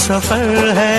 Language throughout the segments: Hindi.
सफर है।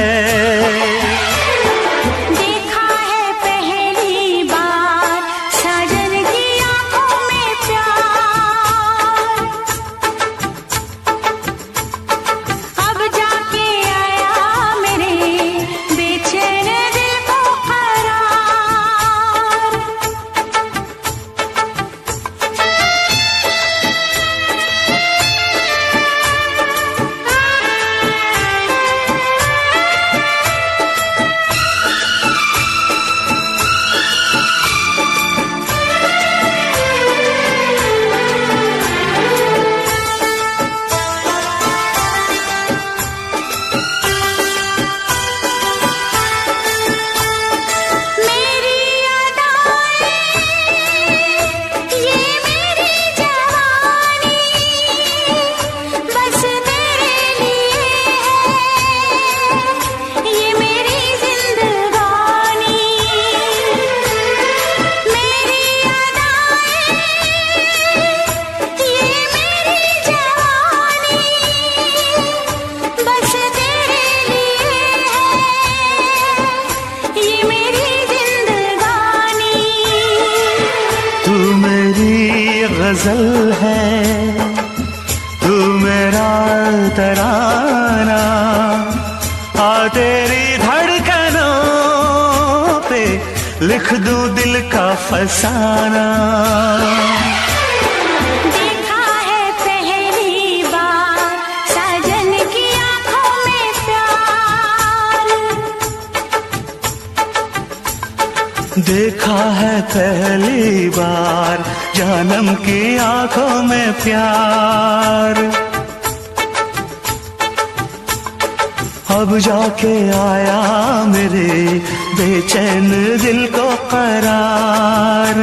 गजल है तू मेरा तराना, आ तेरी धड़कनों पे लिख दूं दिल का फसाना। देखा है पहली बार साजन की आंखों में प्यार, देखा है पहली बार जानम की आंखों में प्यार। अब जाके आया मेरे बेचैन दिल को करार।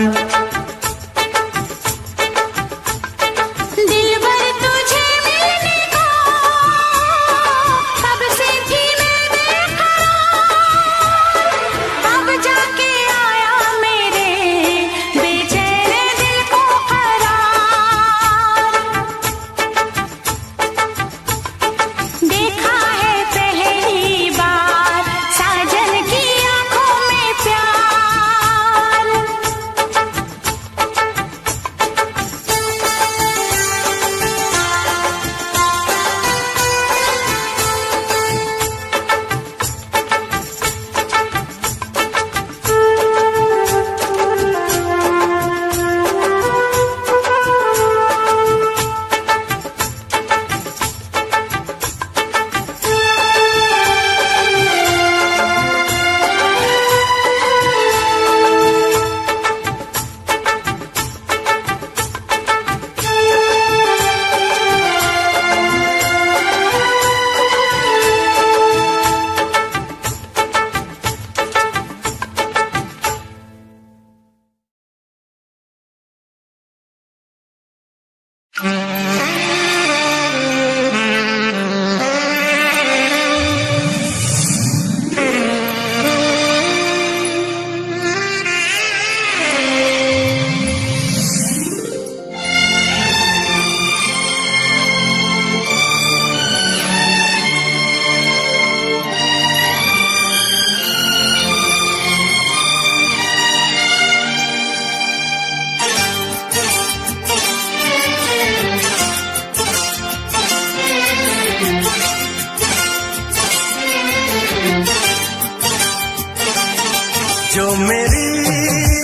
जो मेरी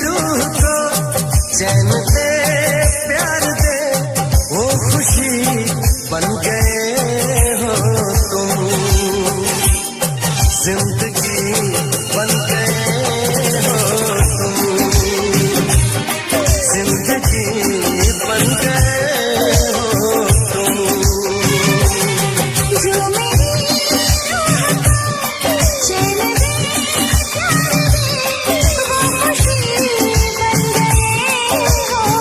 रूह को चैन दे प्यार दे वो खुशी बन गए हो तुम, जिंदगी बन गए हो तुम, जिंदगी बन गए हो तुम। जो मेरी रूह को चैन दे प्यार दे वो खुशी बन गए हो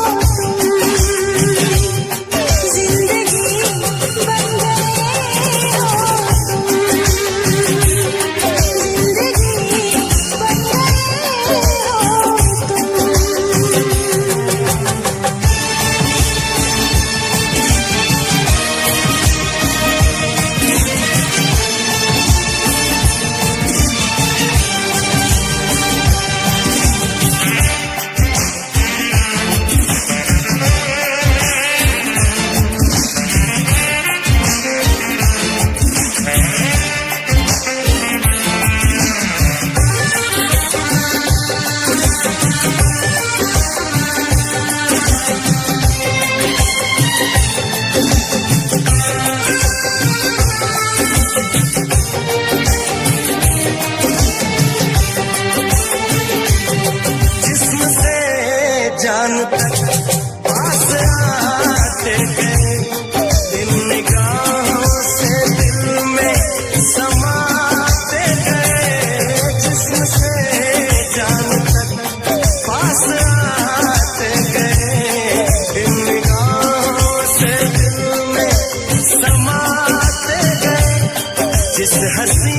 जिस हसी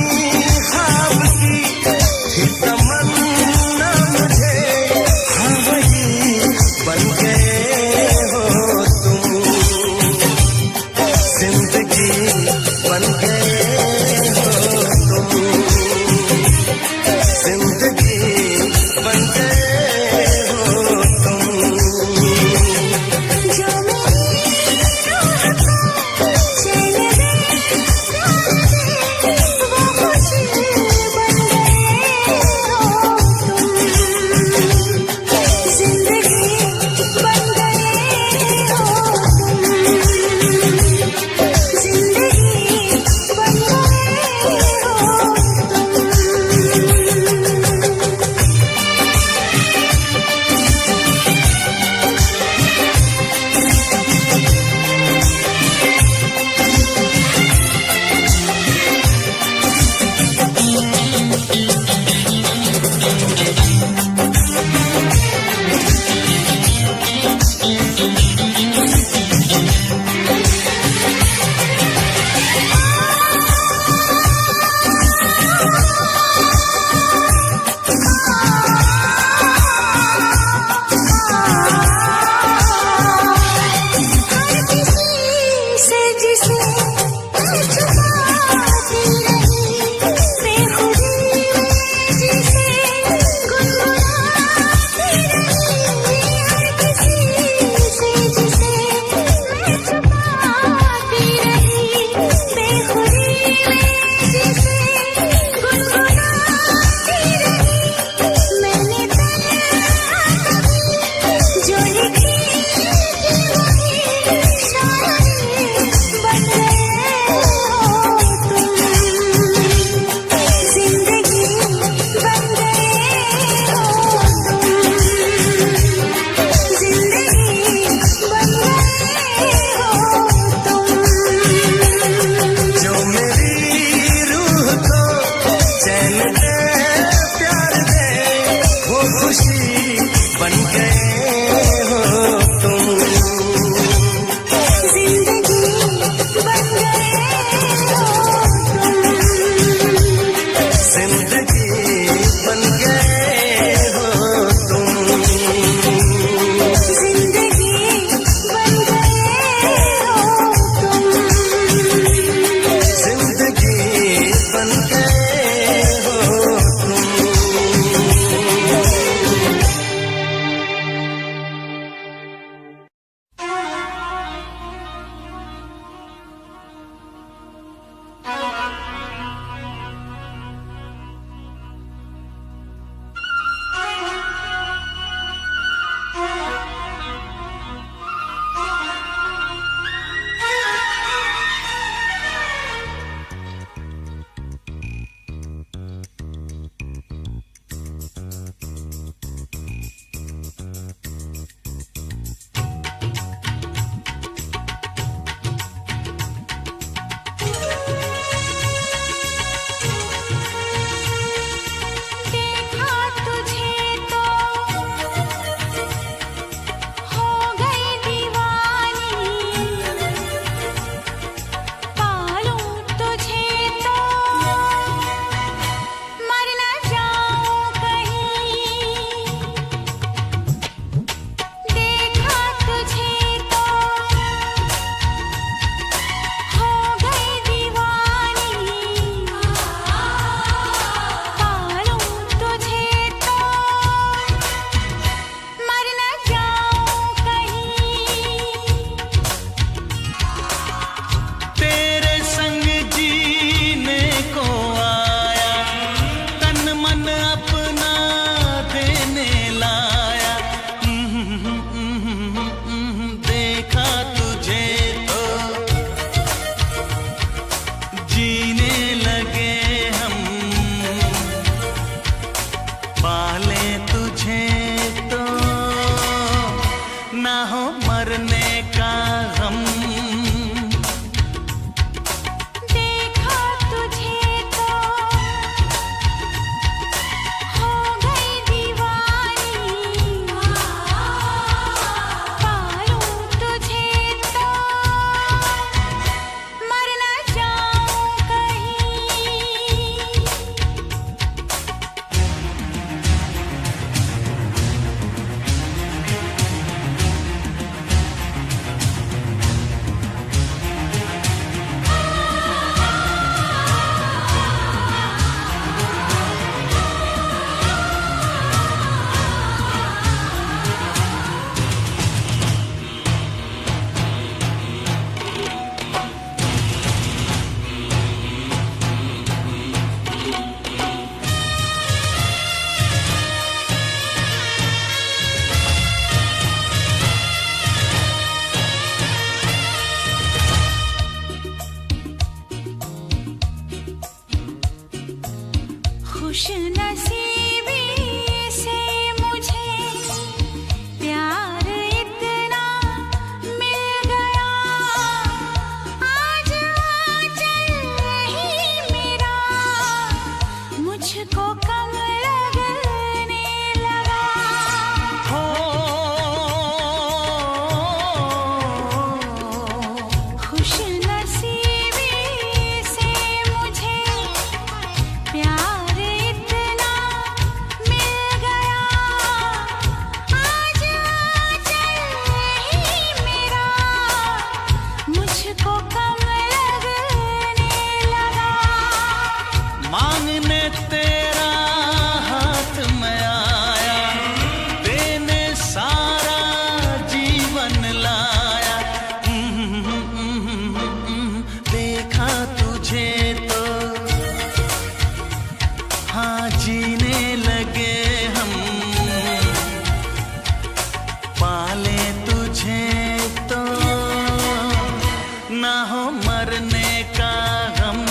ख्वाब की थी तमन्ना मुझे, हाँ वही बन गए हो तुम, जिंदगी बन गए हो तुम, जिंदगी बन गए हो तुम। जो मेरी रूह को चैन दे, वो खुशी खुश नसीबी से मुझे प्यार इतना मिल गया, आज आंचल ही मेरा मुझको कम लगने लगा। हो खुश नसीबी से मुझे प्यार इतना मिल गया, आज आंचल ही मेरा मुझको कम लगने लगा। मांगने तेरा हाथ में आया, देने सारा जीवन लाया। देखा तुझे तो हाँ जीने लगे हम, पाले तुझे तो ना हो मरने का गम।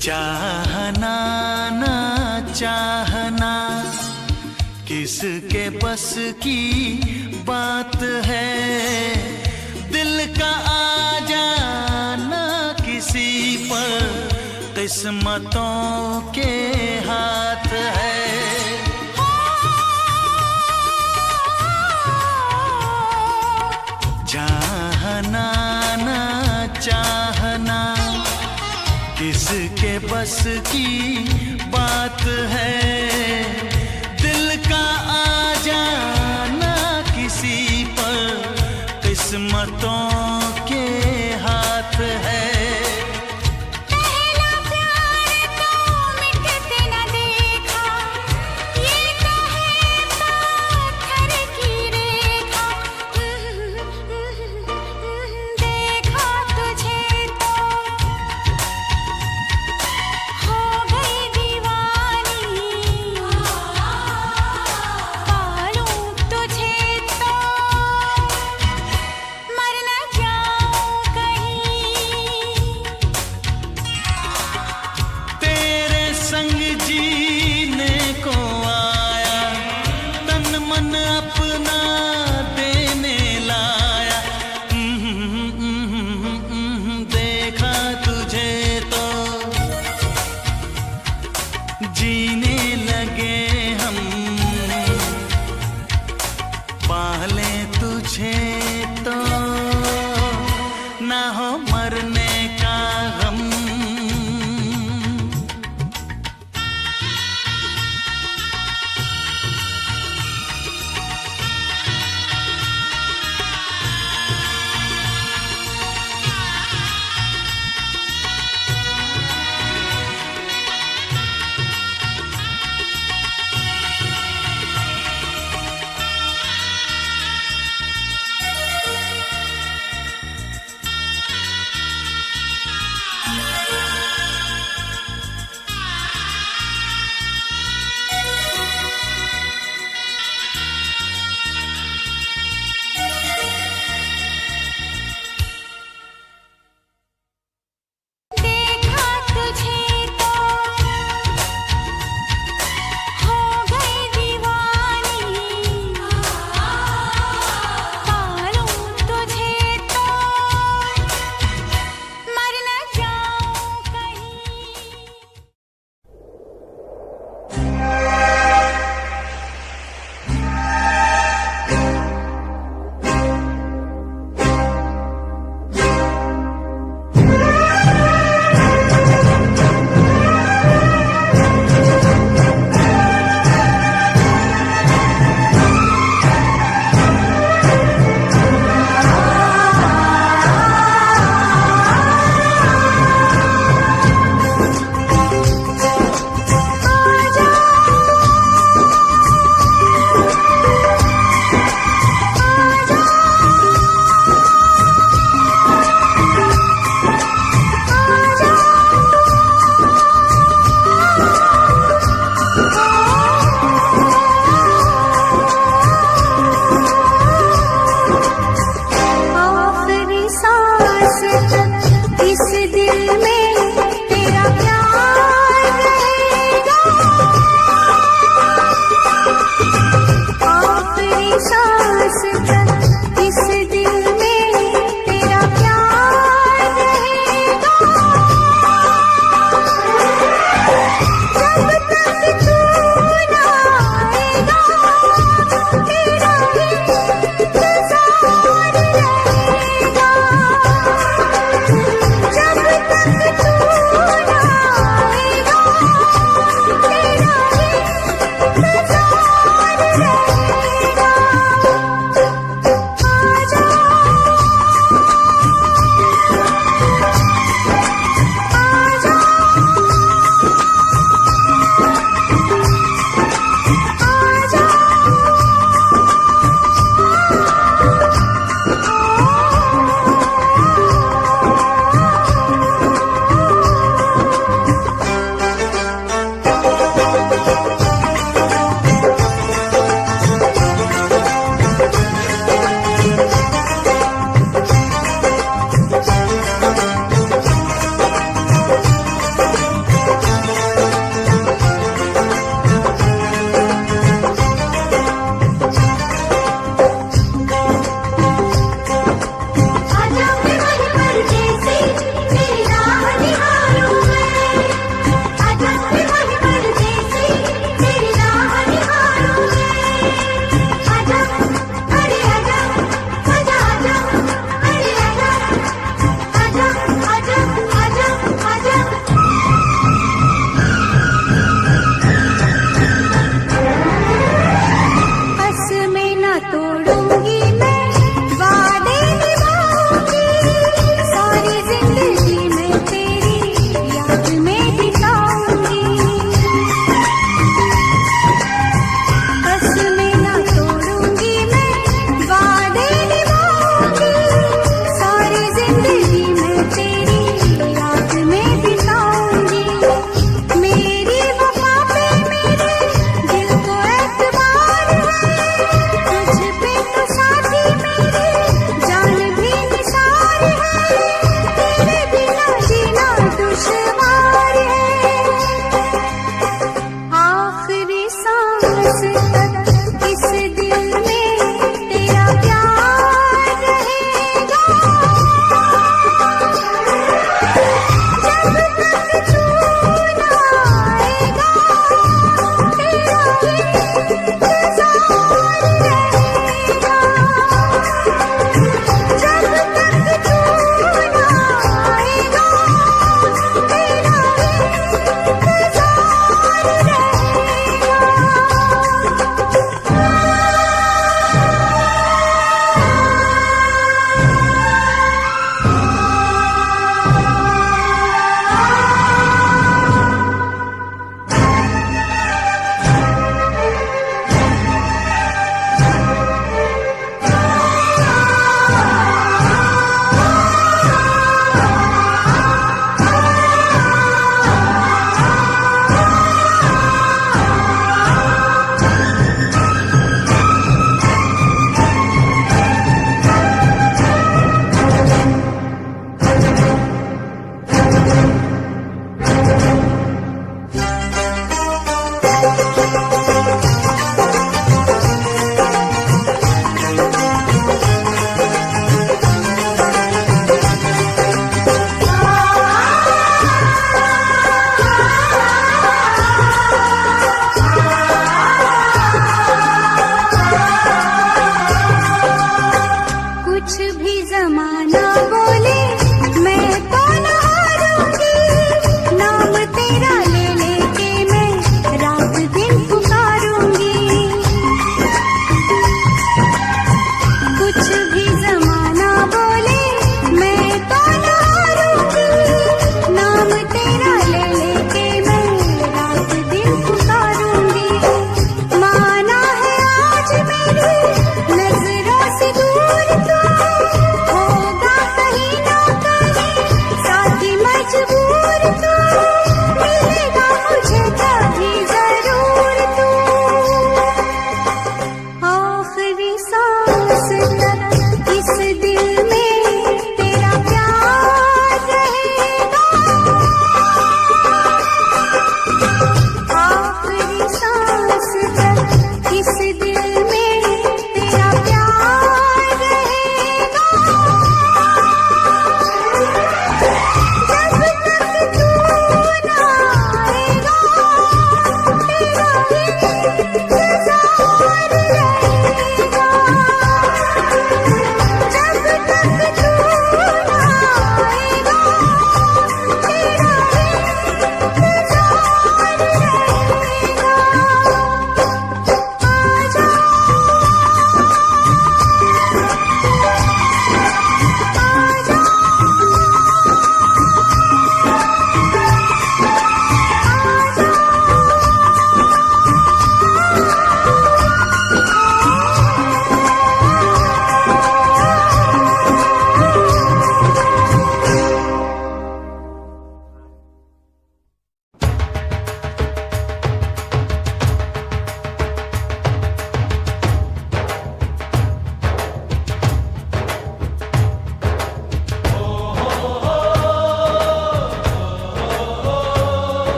चाहना ना चाहना किसके बस की बात है, दिल का आ जाना किसी पर किस्मतों के हाथ है। चाहना ना चाहना किसके बस की बात है, दिल का आ जाना किसी पर किस्मतों के हाथ है। पहला प्यार तो मिटते न देखा, ये तो है पत्थर की रेखा। देखा तुझे तो हो गई दीवानी, पालूं तुझे तो मर न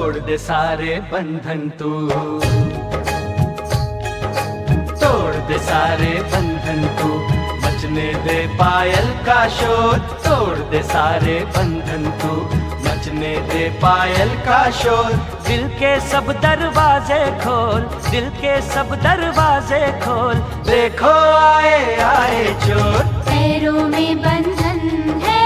तोड़ दे सारे बंधन तू, तोड़ दे सारे बंधन तू, मचने दे पायल का शोर, तोड़ दे सारे बंधन तू, मचने दे पायल का शोर। दिल के सब दरवाजे खोल, दिल के सब दरवाजे खोल, देखो आए आए चोर। पैरों में बंधन है,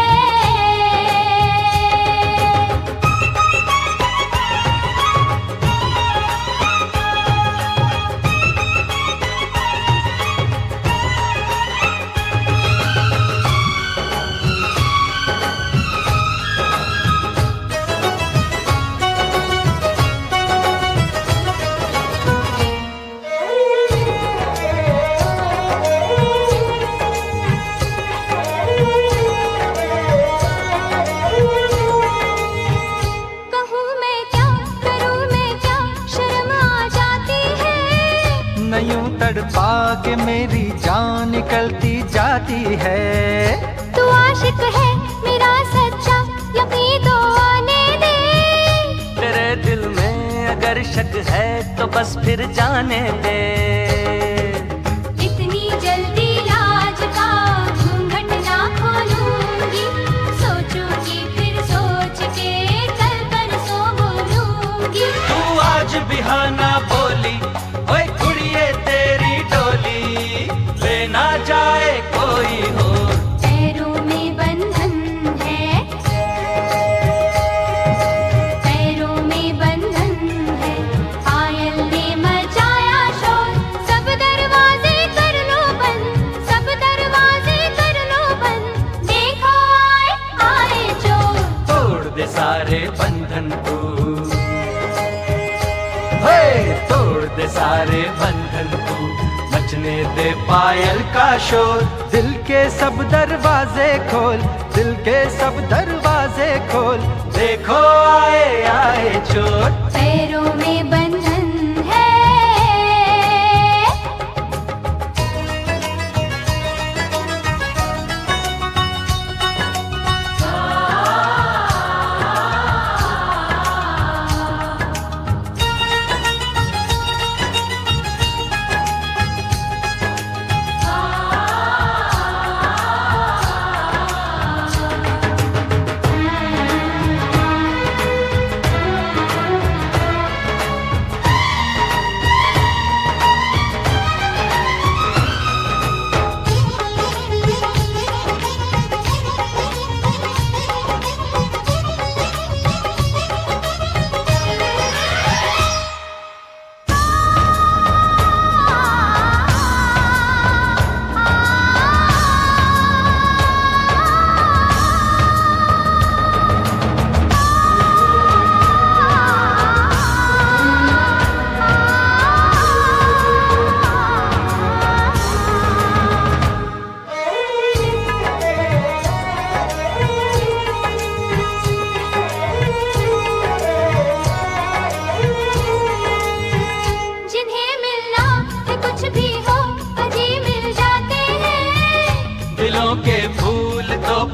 तड़पा के मेरी जान निकलती जाती है। तू आशिक है मेरा सच्चा, यकीन तो आने दे। तेरे दिल में अगर शक है तो बस फिर जाने दे। इतनी जल्दी लाज का घूंघट ना खोलूंगी, सोचूंगी फिर सोच के कल परसों बोलूंगी। तू आज बिहाना बोली, ओए कुड़िए तेरी डोली, लेना जाए कोई हो। पैरों में बंधन है, पैरों में बंधन है, पायल ने मचाया शोर। सब दरवाजे कर लो बंद, सब दरवाजे कर लो बंद, देखो आए आए चोर। तोड़ दे सारे बंधन तू, तोड़ दे सारे बंधन तू, मचने दे पायल का शोर। दिल के सब दरवाजे खोल, दिल के सब दरवाजे खोल, देखो आए आए चोर। पैरों में बंधन है,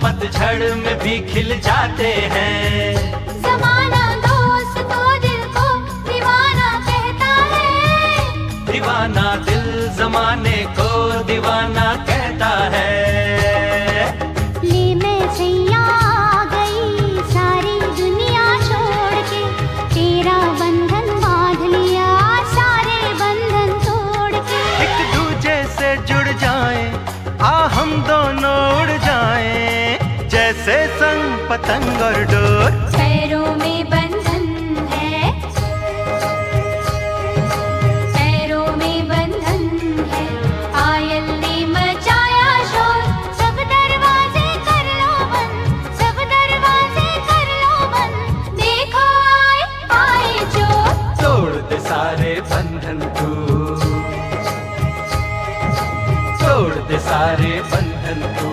पतझड़ में भी खिल जाते हैं। ज़माना दोस्त तो दिल को दीवाना कहता है, दीवाना दिल ज़माने को दीवाना कहता है। ले मैं सैया आ गई सारी दुनिया छोड़ के, तेरा बंधन बांध लिया सारे बंधन तोड़ के। एक दूजे से जुड़ जाएं, आ हम दोनों उड़ जाएं, जैसे संग पतंग और डोर। पैरों में बंधन है, पैरों में बंधन है, पायल ने मचाया शोर। सब दरवाजे कर लो बंद, सब दरवाजे कर लो बंद, देखो आए आए चोर। तोड़ दे सारे बंधन तू, तोड़ दे सारे बंधन तू,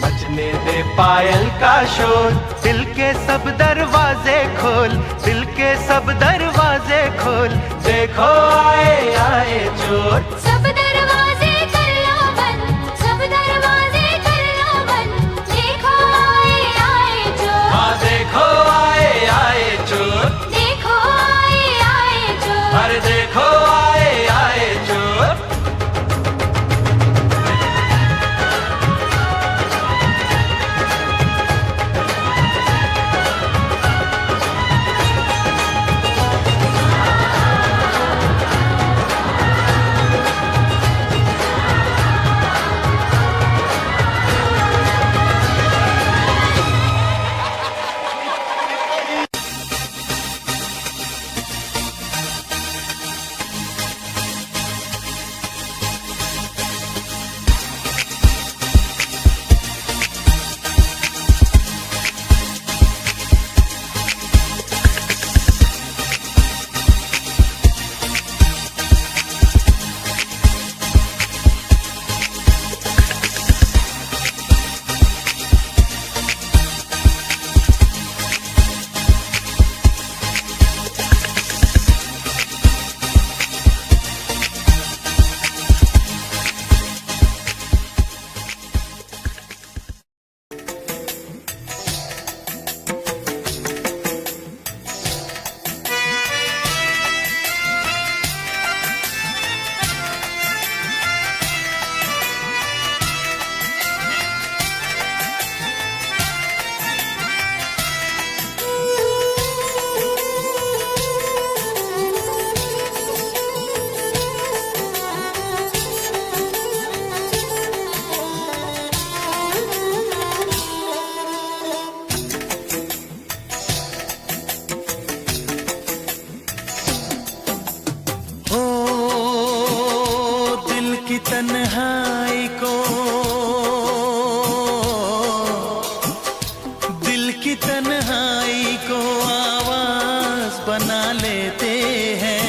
मचने दे पायल का शोर। दिल के सब दरवाजे खोल, दिल के सब दरवाजे खोल, देखो आए आए चोर। सब दरवाजे कर लो बंद, सब दरवाजे कर लो बंद, देखो आए आए चोर। हाँ देखो आए आए चोर, देखो तन्हाई को, दिल की तन्हाई को आवाज बना लेते हैं।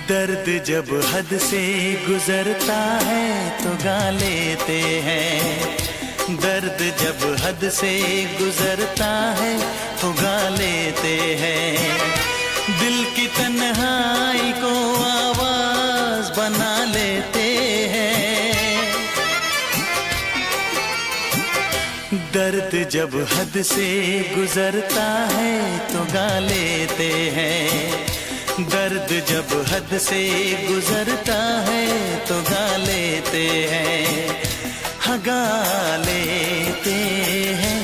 दर्द जब हद से गुजरता है तो गा लेते हैं। दर्द जब हद से गुजरता है तो गा लेते हैं। दिल की तन्हाई को आवाज बना लेते हैं। दर्द जब हद से गुजरता है तो गा लेते हैं। दर्द जब हद से गुजरता है तो गा लेते हैं। हाँ गा लेते हैं,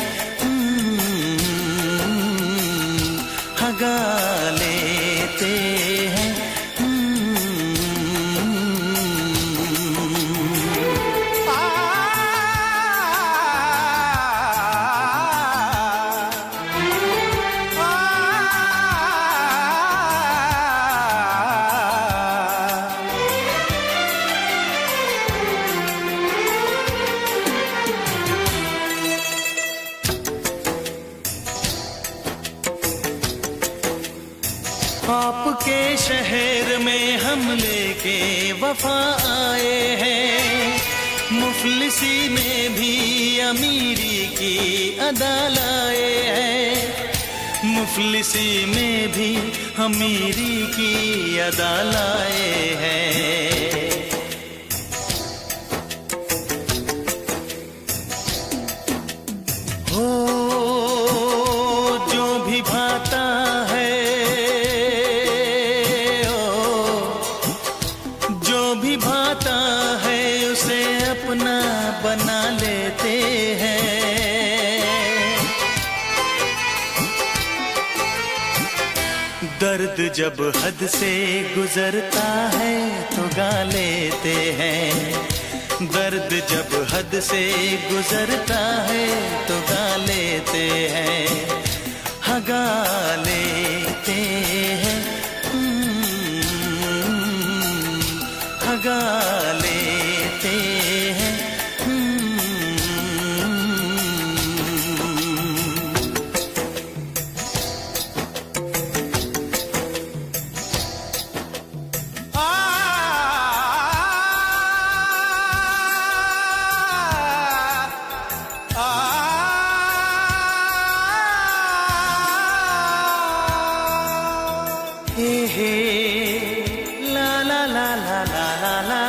हाँ गा लेते हैं। आपके शहर में हम लेके वफा आए हैं। मुफलिसी में भी अमीरी की अदा लाए हैं। मुफलिसी में भी अमीरी की अदा लाए हैं। हो जो भी भाता है, भाता है उसे अपना बना लेते हैं। दर्द जब हद से गुजरता है तो गा लेते हैं। दर्द जब हद से गुजरता है तो गा लेते हैं। हाँ गा लेते हैं, गा लेते हैं। हे ला ला ला ला ला ला ला।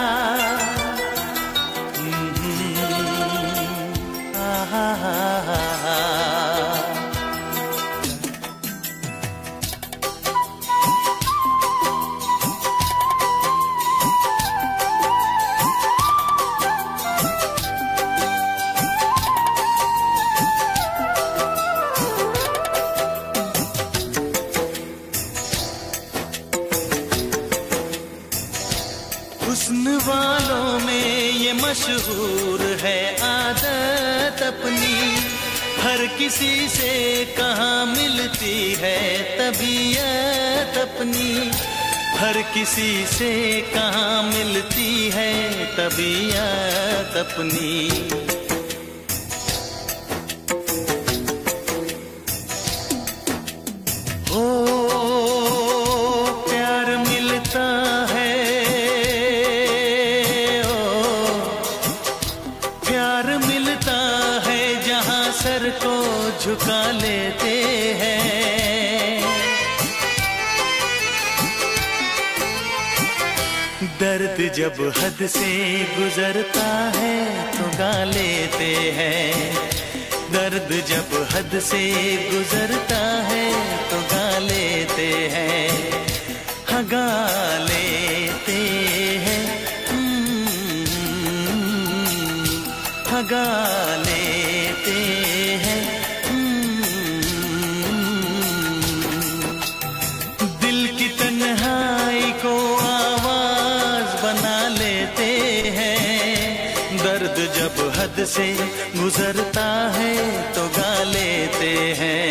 हुस्न वालों में ये मशहूर है आदत अपनी। हर किसी से कहाँ मिलती है तबीयत अपनी। हर किसी से कहाँ मिलती है तबीयत अपनी। हो प्यार मिलता है, सर को झुका लेते हैं। दर्द जब हद से गुजरता है तो गा लेते हैं। दर्द जब हद से गुजरता है तो गा लेते हैं। हाँ गा लेते हैं, हाँ गा लेते हैं। दिल की तन्हाई को आवाज बना लेते हैं। दर्द जब हद से गुजरता है तो गा लेते हैं।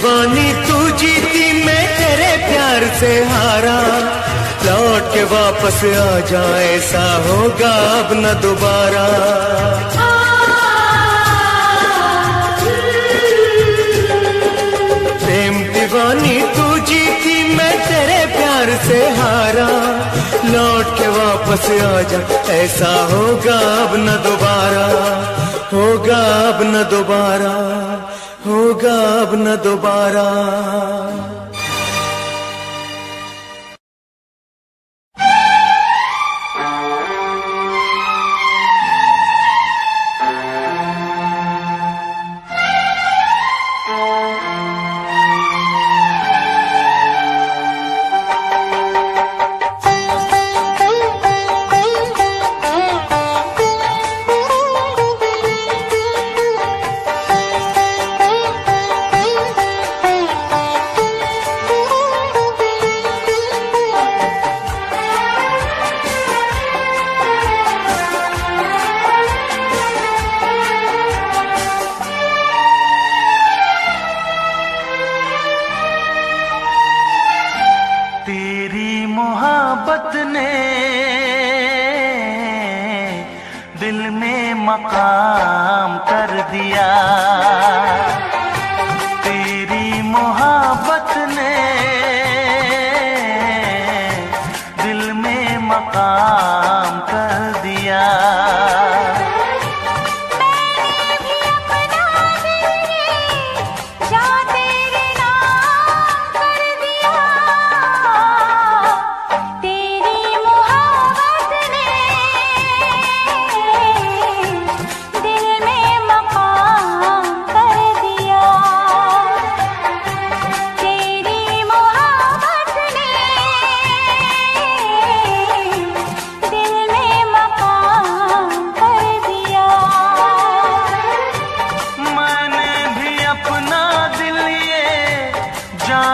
दीवानी तू जीती मैं तेरे प्यार से हारा, लौट के वापस आ जाए ऐसा होगा अब न दोबारा। प्रेम दीवानी तू जीती मैं तेरे प्यार से हारा, लौट के वापस आ जा ऐसा होगा अब न दोबारा, होगा अब न दोबारा, होगा अब न दोबारा। मोहब्बत ने दिल में मकाम कर दिया, तेरी मोहब्बत ने दिल में मकाम कर दिया।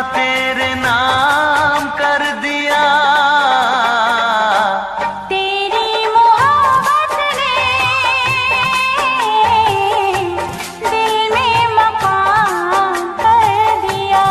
तेरे नाम कर दिया, तेरी मोहब्बत ने दिल में मकाम कर दिया।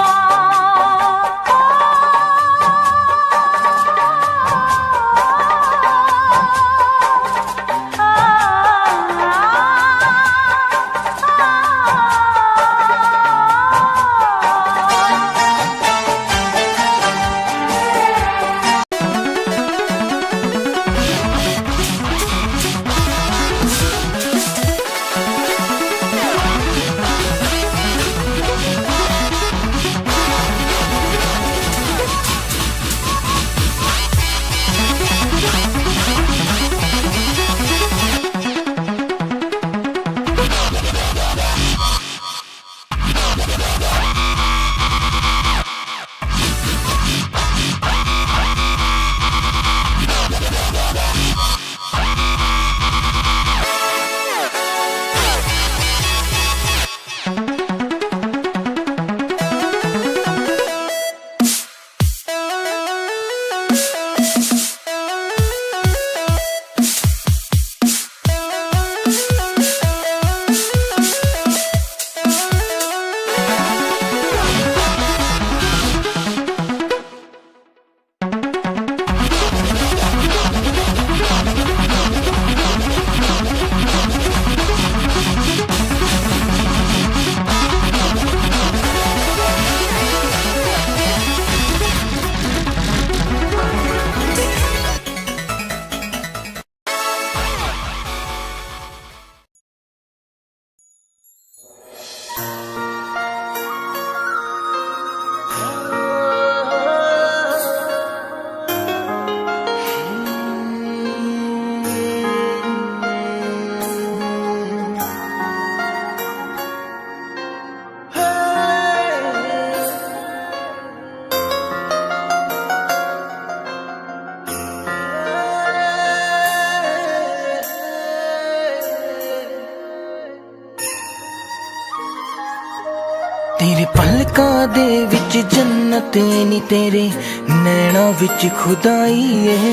तेरे पलकां दे विच जन्नत नी, तेरे नैना विच खुदाई है।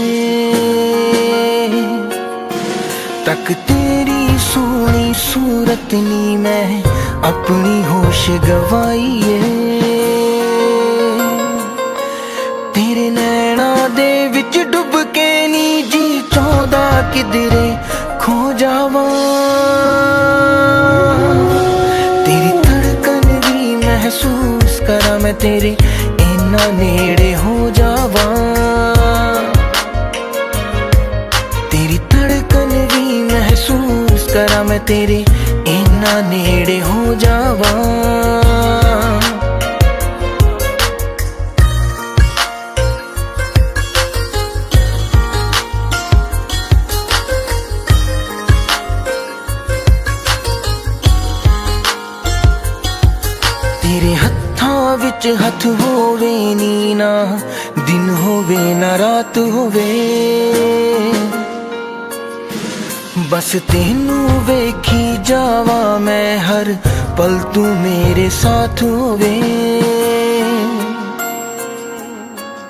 तक तेरी सोनी सूरत नी मैं अपनी होश गवाई है। किधरे खो जावा। तेरी धड़कन भी महसूस करा मैं तेरे इन्ना नेड़े हो जावा। तेरी धड़कन भी महसूस करा मैं तेरे इन्ना नेड़े हो जावा। तेरे हत्थां विच हथ होवे नी ना दिन होवे ना रात होवे, बस तेनू वेखी जावा मैं हर पल तू मेरे साथ होवे।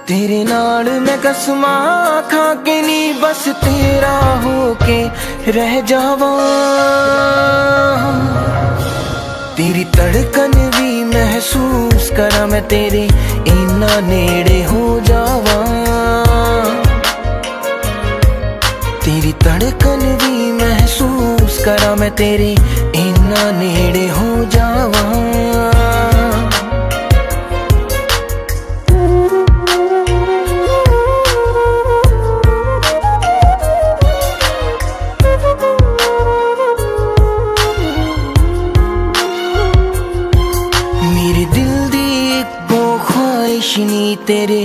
तेरे नाल मैं कसमां खा के नी बस तेरा होके रह जावा। तेरी धड़कन भी महसूस करा मैं तेरे इन्ना नेड़े हो जावा। तेरी धड़कन भी महसूस करा मैं तेरे इन्ना नेड़े हो जावा। नी तेरे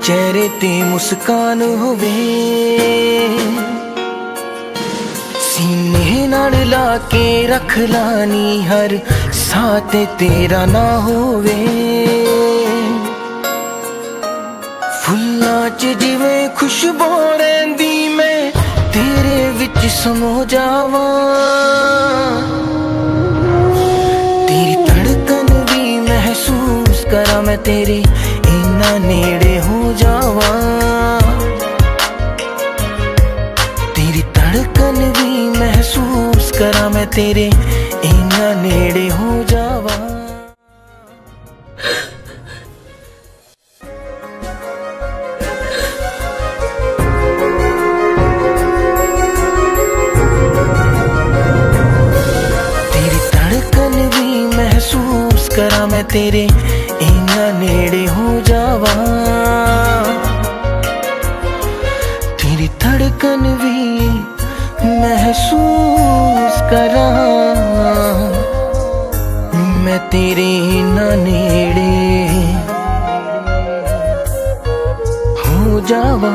चेहरे ते मुस्कान होवे, सीने नाल ला के रख लानी हर साथ तेरा ना होवे। फुल्लां च जिवें खुशबू रहिंदी मैं तेरे विच समो जावा। तेरी धड़कन भी महसूस करा मैं तेरे इन्ना नेड़े हो जावा। तेरी धड़कन भी महसूस करा मैं तेरे इन्ना नेड़े हो जावा। तेरी धड़कन भी महसूस करा मैं तेरे इन्ना नेड़े हो जावा। तेरी धड़कन भी महसूस करा मैं तेरे इन्ना नेड़े हो जावा।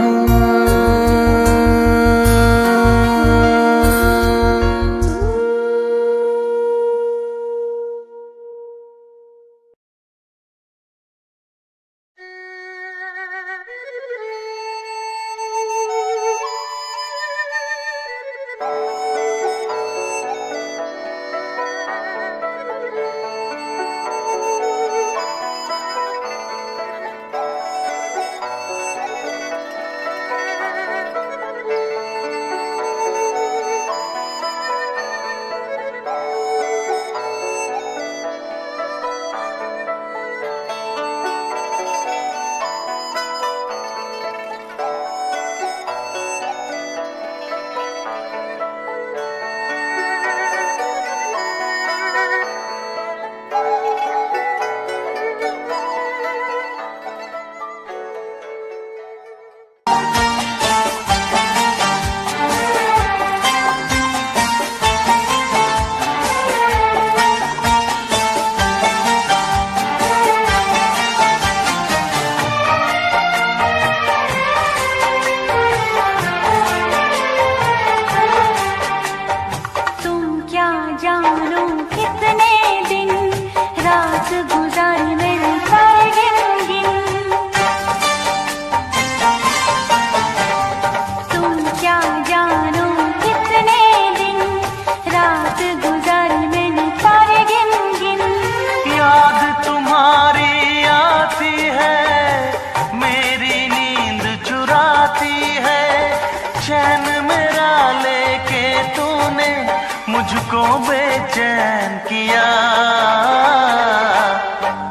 मुझको बेचैन किया।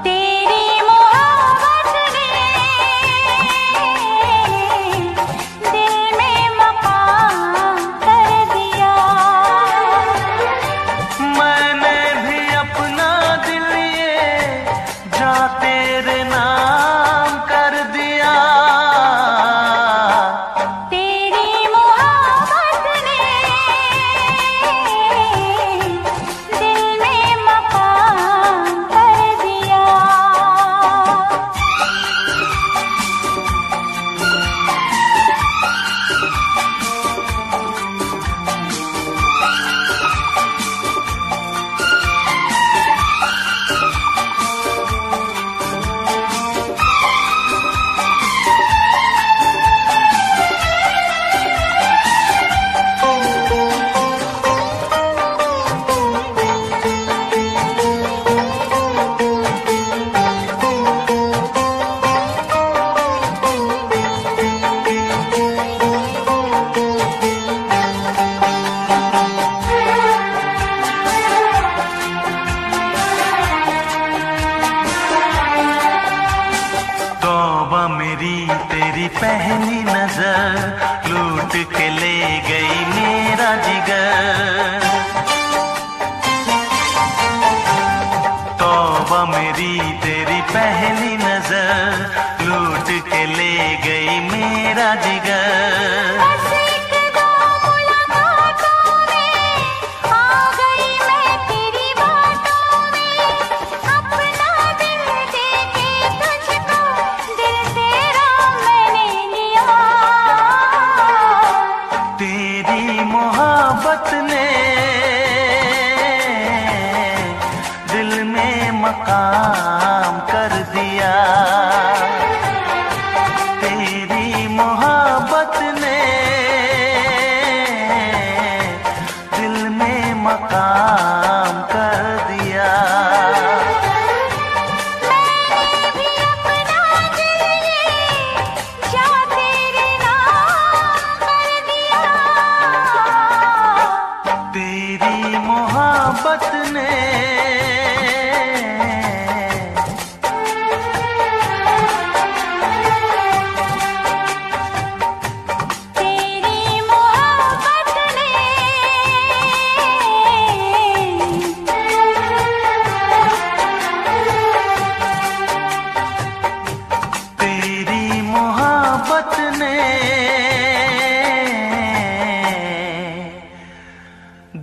तेरी मोहब्बत ने दिल में मकाम तेरी पहली नजर लूट के ले गई मेरा जिगर। बस एक दो मुलाकातों में आ गई मैं तेरी बातों में, अपना दिल दे के तुझको दिल तेरा मैंने लिया। तेरी मोहब्बत ने दिल में मकाम कर दिया। तेरी मोहब्बत ने दिल में मकाम कर दिया। मैंने भी अपना दिल ये जा तेरे नाम कर दिया। तेरी मोहब्बत ने तेरी मोहब्बत ने तेरी मोहब्बत ने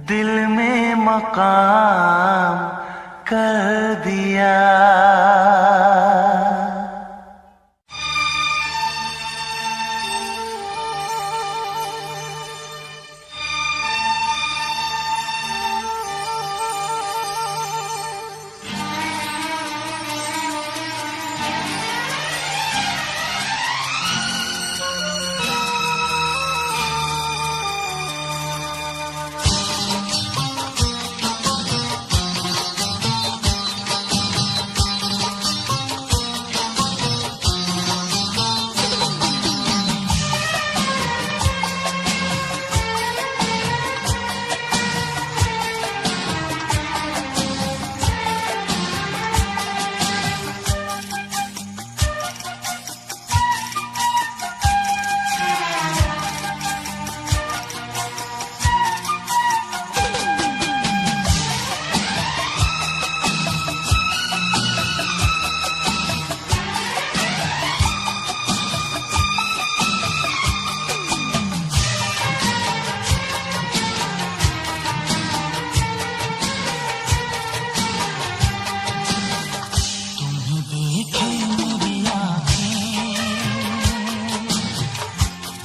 दिल में मकाम कर दिया।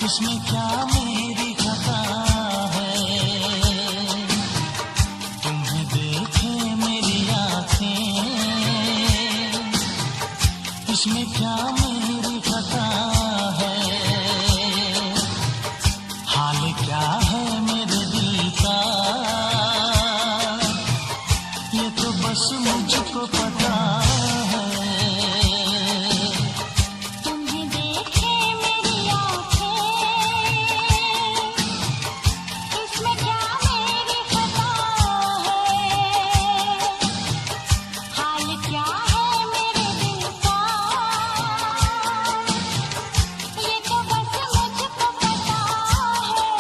इसमें क्या मेरी खता है, तुम्हें देखे मेरी आँखें, इसमें क्या मेरी खता है, हाल क्या है मेरे दिल का, ये तो बस मुझको पता है। तुम्हें देखे मेरी आँखें, इसमें क्या मेरी खता है, हाल क्या है मेरे दिल का, ये तो बस मुझको पता है।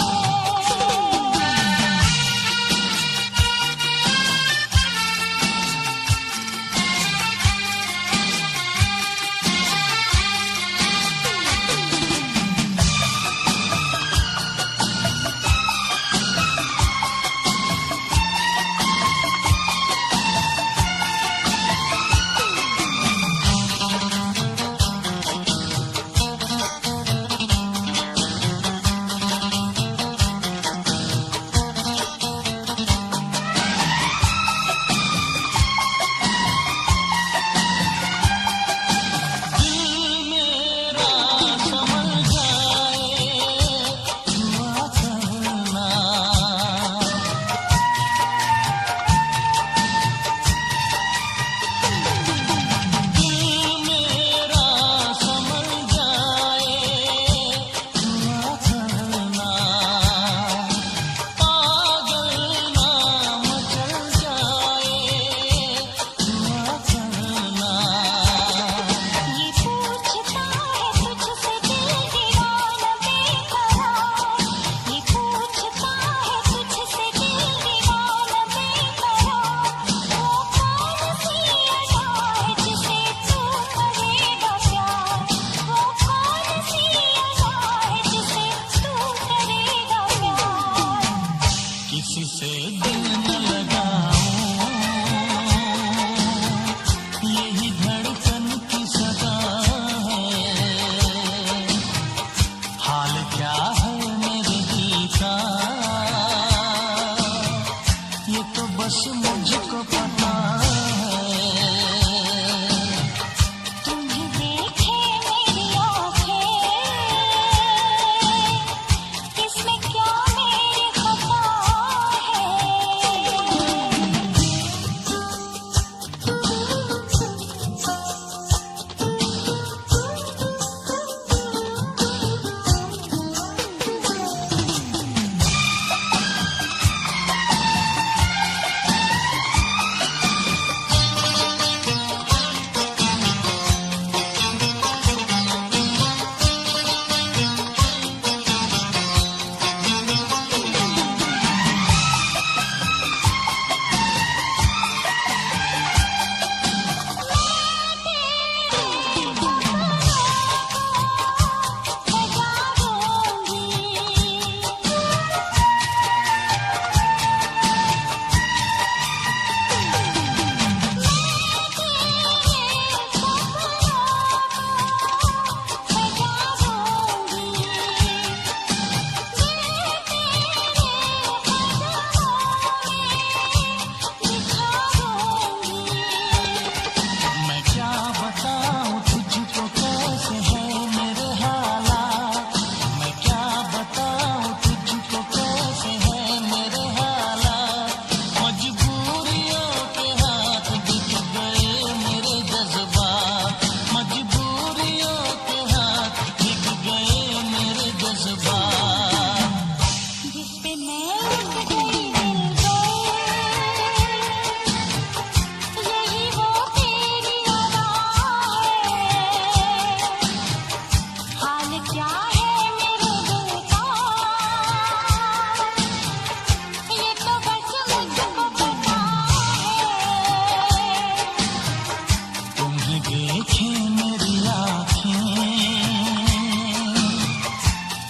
मुझको पता है। तुम्हें देखे मेरी आँखें, इसमें क्या मेरी खता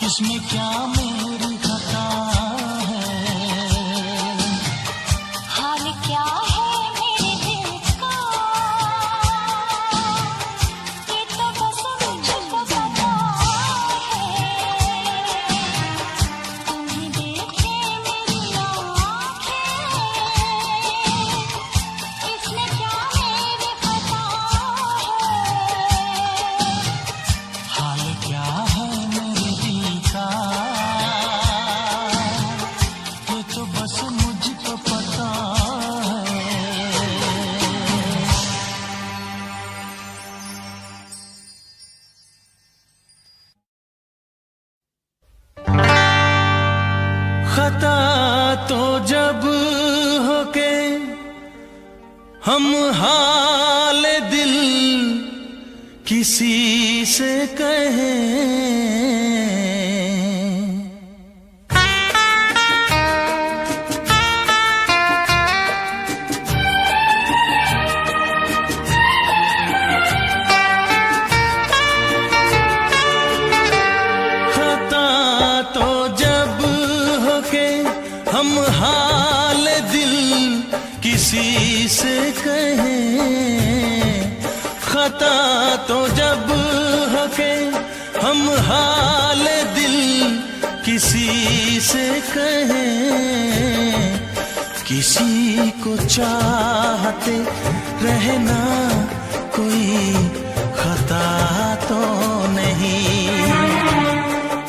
इसमें क्या मेरी खता है। हाल क्या है मेरे दिल का, ये तो बस मुझको पता है। तुम्हें देखे मेरी आँखें, इसमें क्या मेरी खता है। हाल क्या है मेरे दिल का, ये तो बस मुझको पता है। खता तो जब हो के हम हाल दिल किसी से कहें, खता तो जब हो के हम हाल दिल किसी से कहें, खता तो जब हो के हम हाल दिल किसी से कहें, किसी को चाहते रहना कोई खता तो नहीं,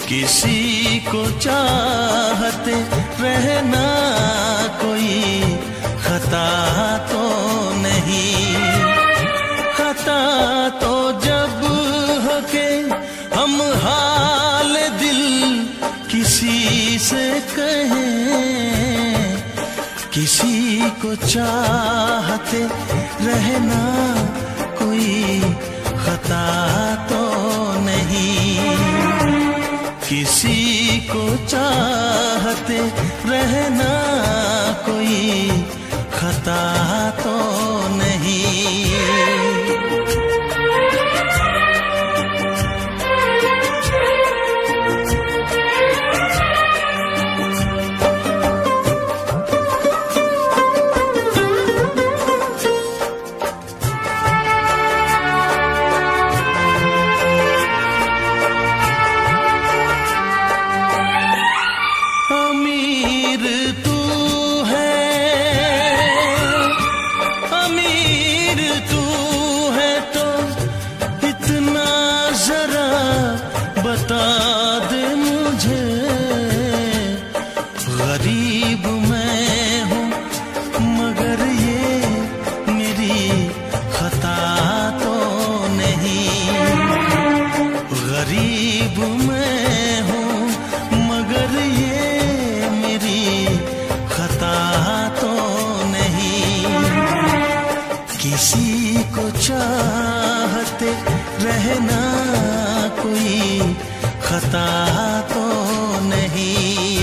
किसी को चाहते रहना कोई खता तो नहीं। खता तो जब हो के हम हाल दिल किसी से कहें, किसी को चाहते रहना कोई खता तो नहीं, किसी को चाहते रहना कोई खता तो नहीं। अमीर तू है किसी को चाहते रहना कोई खता तो नहीं।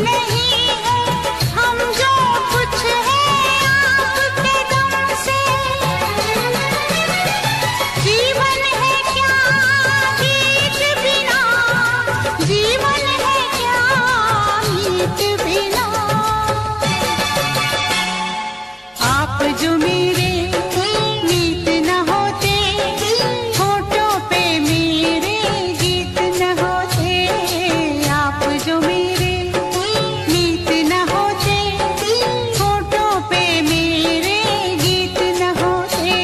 नहीं है हम जो कुछ है आपके दम से। जीवन है क्या गीत बिना, जीवन है क्या गीत बिना। आप जो मेरे मीत न होते, होठों पे मेरे गीत न होते। आप जो मेरे मीत न होते, होठों पे मेरे गीत न होते।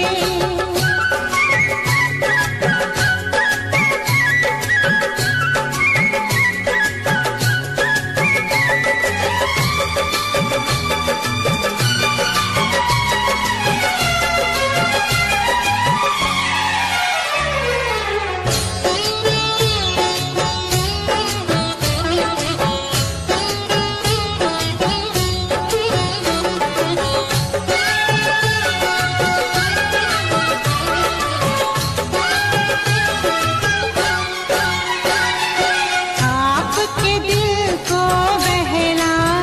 आपके दिल को बहलाएंगे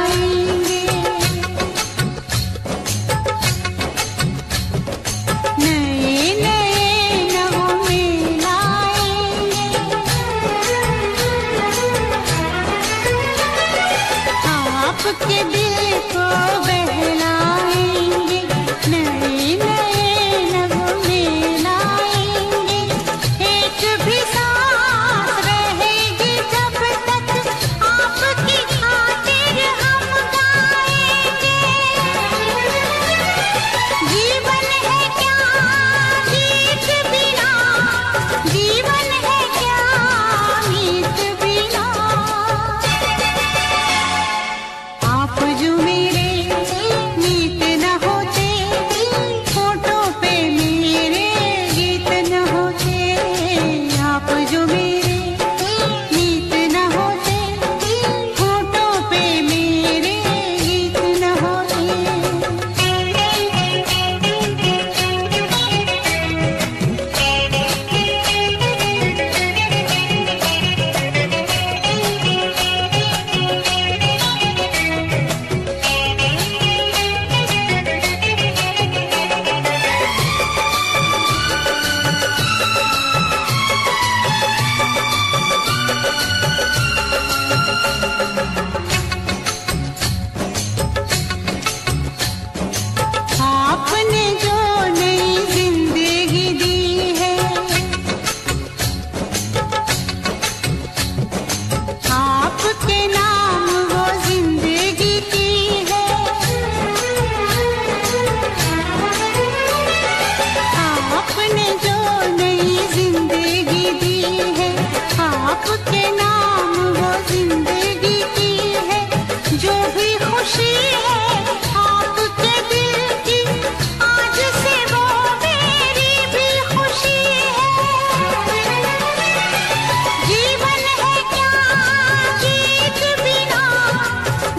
नए नए नगमे लाएंगे। आपके दिल को बहलाएंगे नए नए नगमे लाएंगे। एक भी सांस रहेगी जब तक आपकी खातिर हम गाएंगे। जीवन है क्या गीत बिना, जीवन है क्या गीत बिना। आप जो मेरे मीत न होते, होठों पे मेरे गीत न होते। आप जो मेरे मीत न होते, होठों पे मेरे गीत न होते। आपने जो नई जिंदगी दी है, आपके नाम वो जिंदगी की है। आपने जो नई जिंदगी दी है, आपके नाम वो जिंदगी की है। जो भी खुशी है आपके दिल की, आज से वो मेरी भी खुशी है। जीवन है क्या गीत बिना,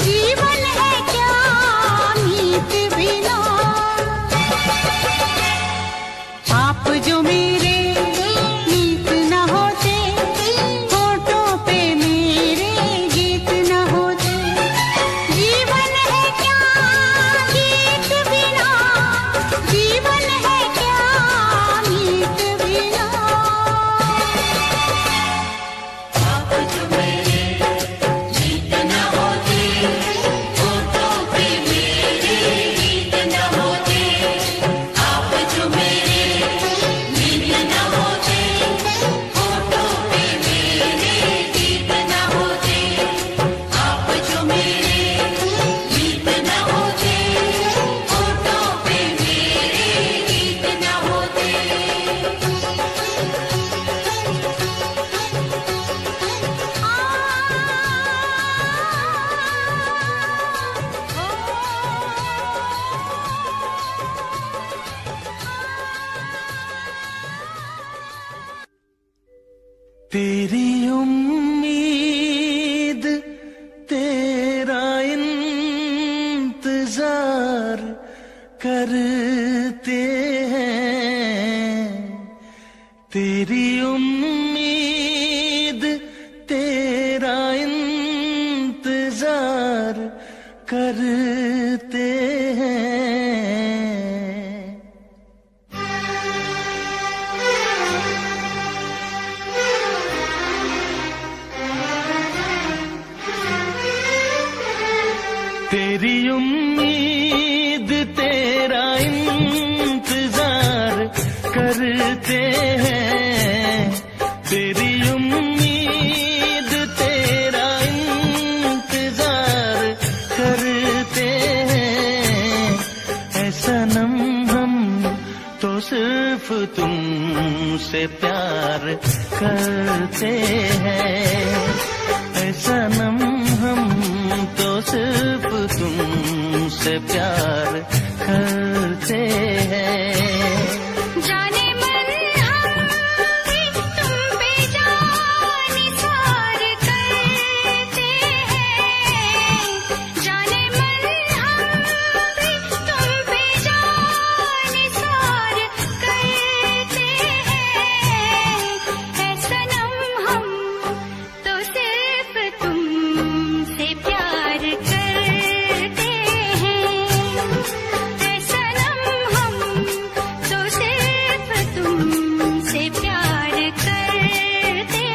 जीवन है क्या गीत बिना। आप जो मेरे मीत न होते, होठों पे मेरे गीत न होते। जीवन है क्या गीत बिना, जीवन है क्या गीत बिना। आप जो मेरे मीत न होते, होठों पे मेरे गीत न होते। आप जो मेरे मीत न होते, होठों पे मेरे गीत न होते। आप जो मेरे मीत न होते, होठों पे मेरे गीत न होते। तेरी उम्मीद तेरा इंतजार करते हैं। तेरी उम्मीद तेरा इंतजार इंतजार करते हैं। तेरी उम्मीद तेरा इंतजार करते हैं। तेरी उम्मीद तेरा इंतजार करते हैं। ऐ सनम हम तो सिर्फ तुमसे प्यार करते हैं। ऐ सनम हम तो सिर्फ तुमसे प्यार करते हैं। जाने मन हम भी तुम पे जान निसार करते हैं। जाने मन हम भी तुम पे जान निसार करते हैं। ऐ सनम हम तो सिर्फ तुमसे प्यार करते हैं। ऐ सनम हम तो सिर्फ तुमसे प्यार करते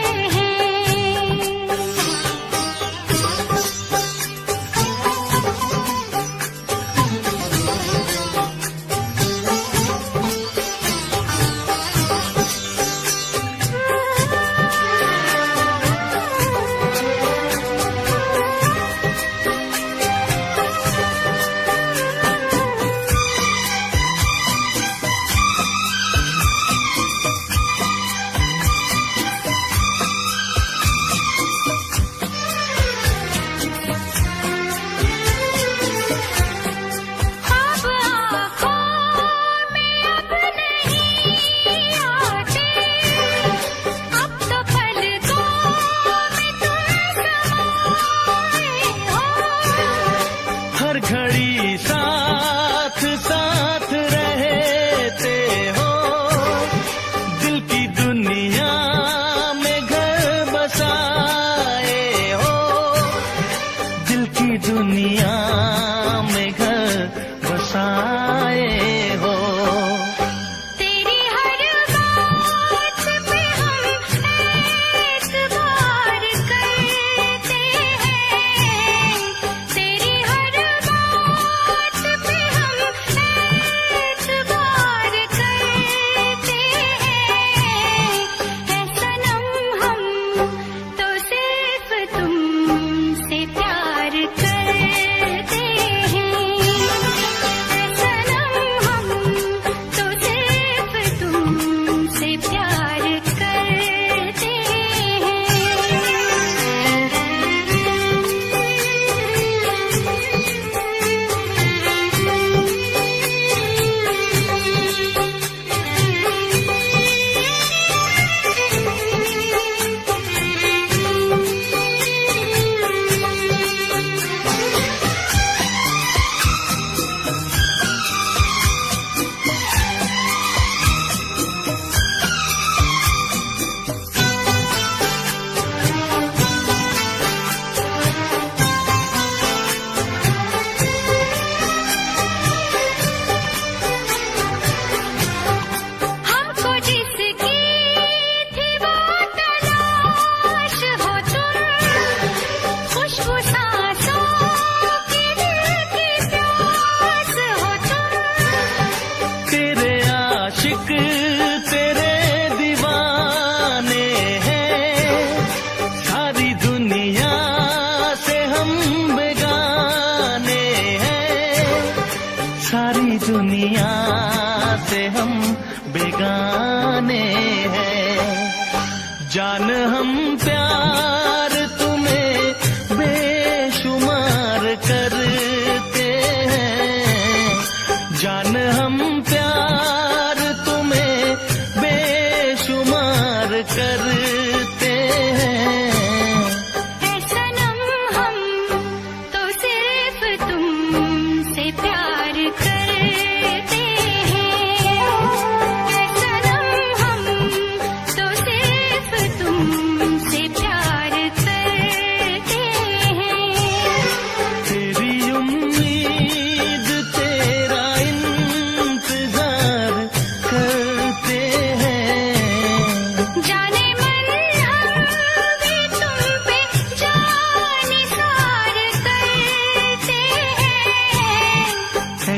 ख्वाब आँखों में अब नहीं आते। अब तो पलकों में तुम समाए हो। हर घड़ी साथ साथ रहते हो। दिल की दुनिया में घर बसाए हो। दिल की दुनिया में घर बसाए हो। तेरी हर बात पे हम एतबार करते हैं। तेरी हर बात पे हम एतबार करते हैं। ऐ सनम हम तो सिर्फ तुमसे प्यार करते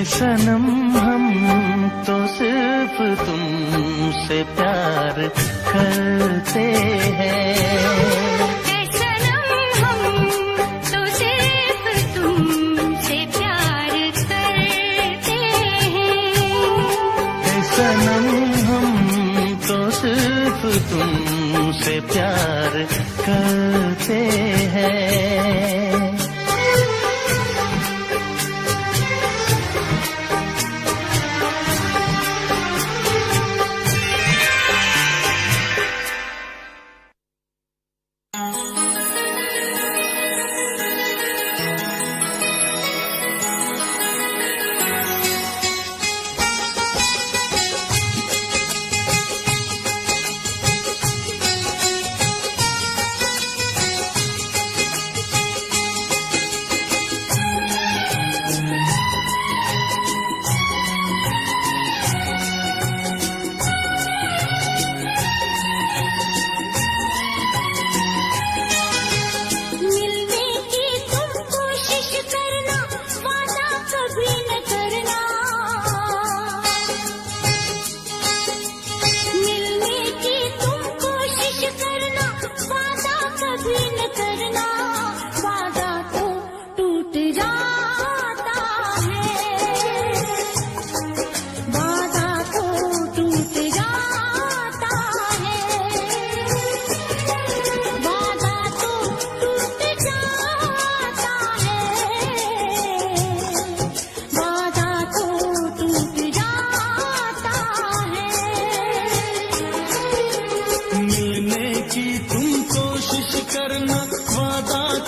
सनम हम तो सिर्फ तुमसे प्यार करते हैं। ऐ सनम हम तो सिर्फ तुमसे प्यार करते हैं। ऐ सनम हम तो सिर्फ तुमसे प्यार करते हैं।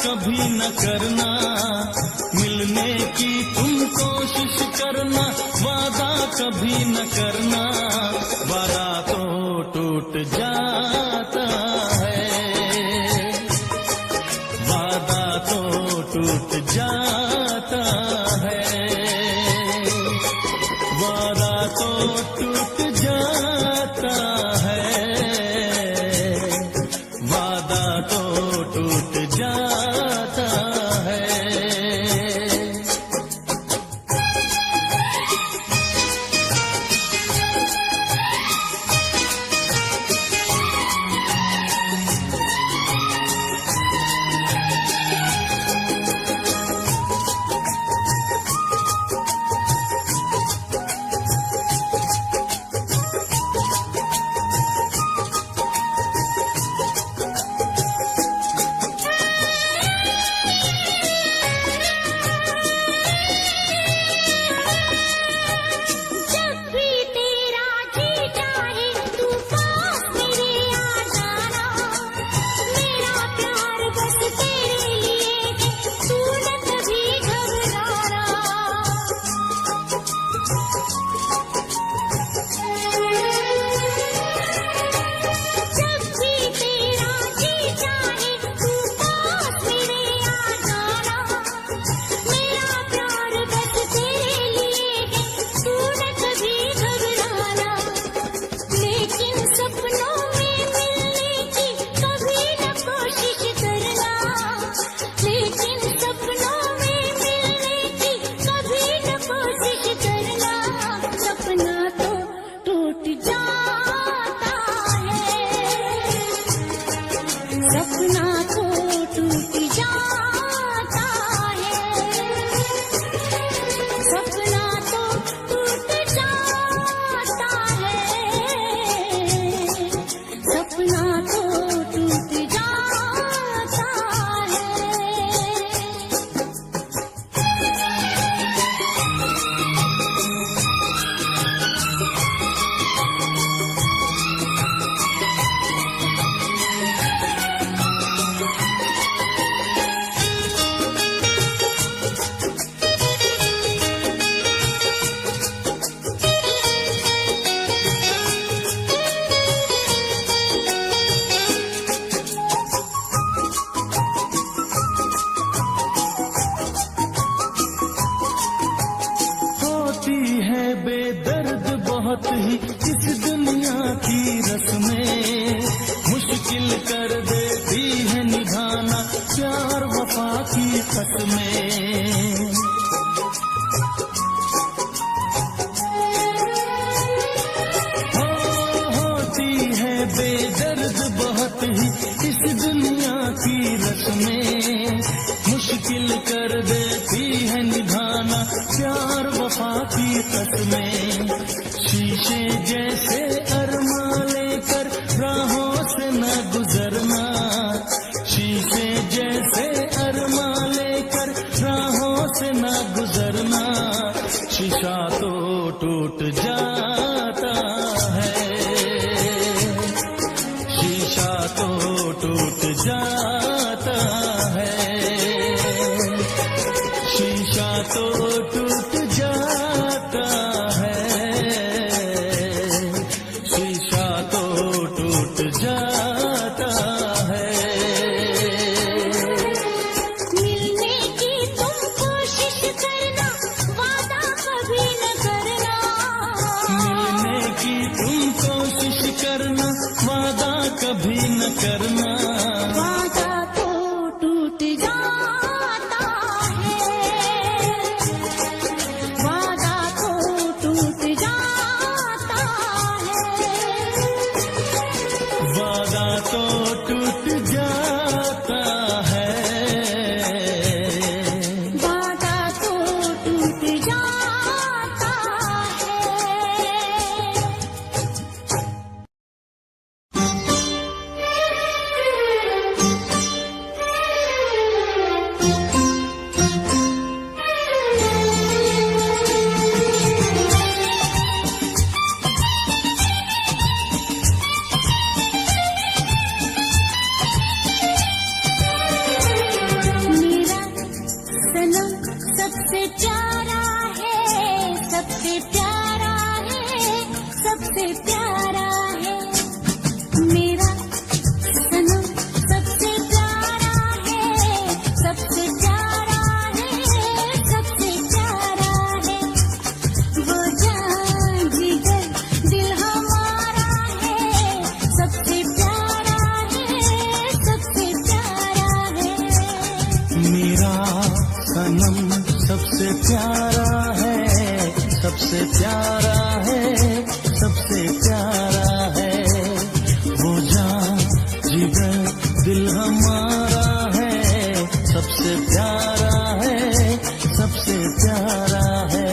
कभी न करना, मिलने की तुम कोशिश करना, वादा कभी न करना, वादा तो टूट जाता है, वादा तो टूट जाता है, वादा तो टूट जाता है, वादा तो टूट जाता है। बेदर्द बहुत ही इस दुनिया की रस्में, मुश्किल कर देती है निभाना प्यार वफा की कसमें। निभाना प्यार वफा की कसमें, शीशे जैसे अरमा लेकर राहों से न गुजरना, शीशे जैसे अरमा लेकर राहों से न गुजरना, शीशा तो टूट जाता है, शीशा तो टूट जाता है, शीशा तो टूट जाता है, शीशा तो टूट जाता है। मिलने की तुम कोशिश करना, वादा कभी न करना, मिलने की तुम कोशिश करना, वादा कभी न करना, वादा तो टूट जाता है, वादा तो टूट जाता है, वादा तो टूट जाता है, वादा तो टूट जाता मेरा सनम सबसे प्यारा है, सबसे प्यारा है, सबसे प्यारा है, मेरा सनम सबसे प्यारा है, सबसे प्यारा है, सबसे प्यारा है, वो जान जिगर दिल हमारा है, सबसे प्यारा है, सबसे प्यारा है। मेरा सनम सबसे प्यारा है, सबसे प्यारा है, सबसे प्यारा है, वो जान जिगर दिल हमारा है, सबसे प्यारा है, सबसे प्यारा है।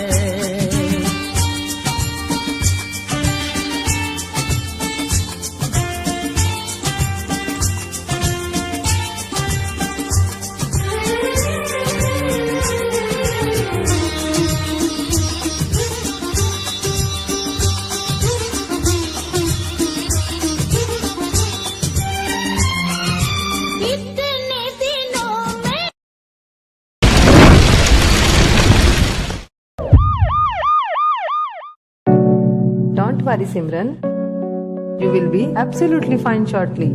इतने दिनों में Don't worry, Simran. You will be absolutely fine shortly.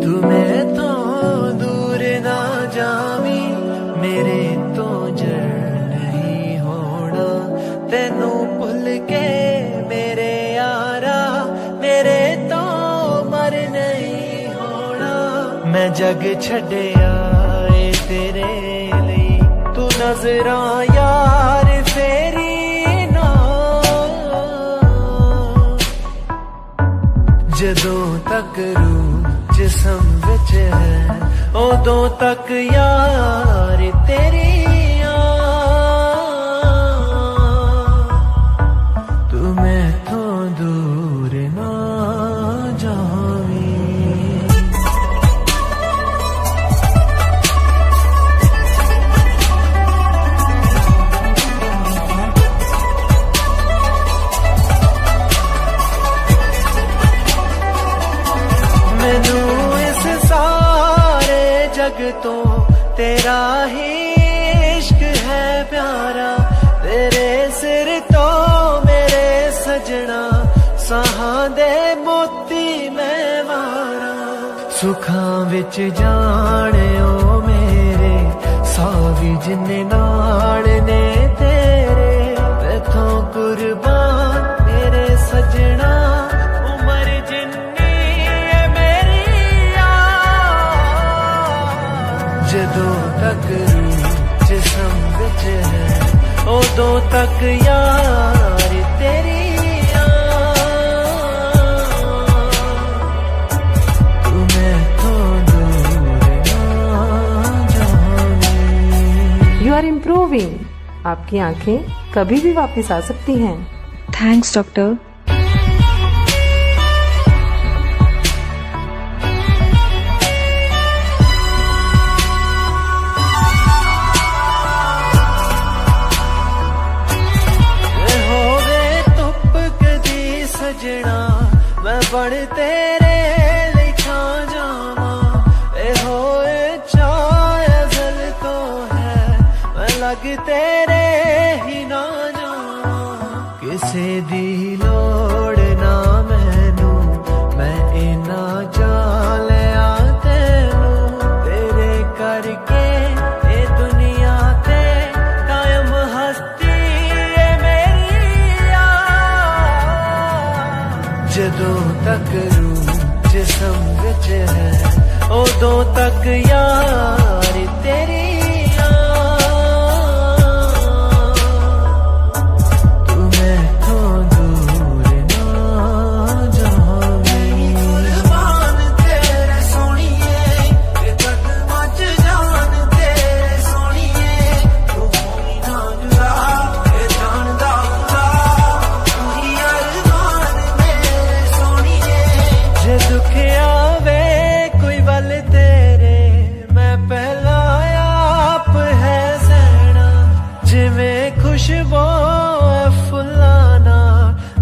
तुम्हें तो दूर ना जावी, मेरे तो जड़ नहीं होना, तेनू भुल के मेरे यारा, मेरे तो मर नहीं होना। मैं जग छड्डिया ए तेरे लिए, तू नजरा यार फेरी ना, जदों तक रूह जिसम विच है, उदों तक यार तेरी तू मैं तो दूर ना जावी। मैनू इस सारे जग तो तेरा ही इश्क है प्यारा, तेरे सिर तो मेरे सजना, साहां दे मोती मैं वारा। सुखां विच जाने ओ मेरे, सावी जिन्ने नाल ने तेरे, इथों कुर्बान मेरे सजना, उमर जिन्नी है मेरी जदों तक रूह जिसम विच है, उदों तक यार तेरी इम्प्रूविंग। आपकी आंखें कभी भी वापस आ सकती हैं। Thanks doctor. सजना मैं बड़ तेरे लिखा जावा, ए होए चाहे जल तो है मैं लग तेरे ही ना जावा। किसे दी लोड़ ना मैनू मैं इना जान लिया तेनू, तेरे करके ये दुनिया ते कायम हस्ती है मेरी जदों तक रूह जिस्म विच है उदों तक यार तेरी तू मैथों दूर ना जावे। कुर्बान तेरे सोनिए ते कदमां च जान तेरे सोनिए, तू कोई ना जुड़ा ए जानदा खुदा तू ही अरमान मेरे सोनिए। जे दुख आवे कोई वल तेरे मैं पहला आप है सहना, जिवें खुशबू फुलाना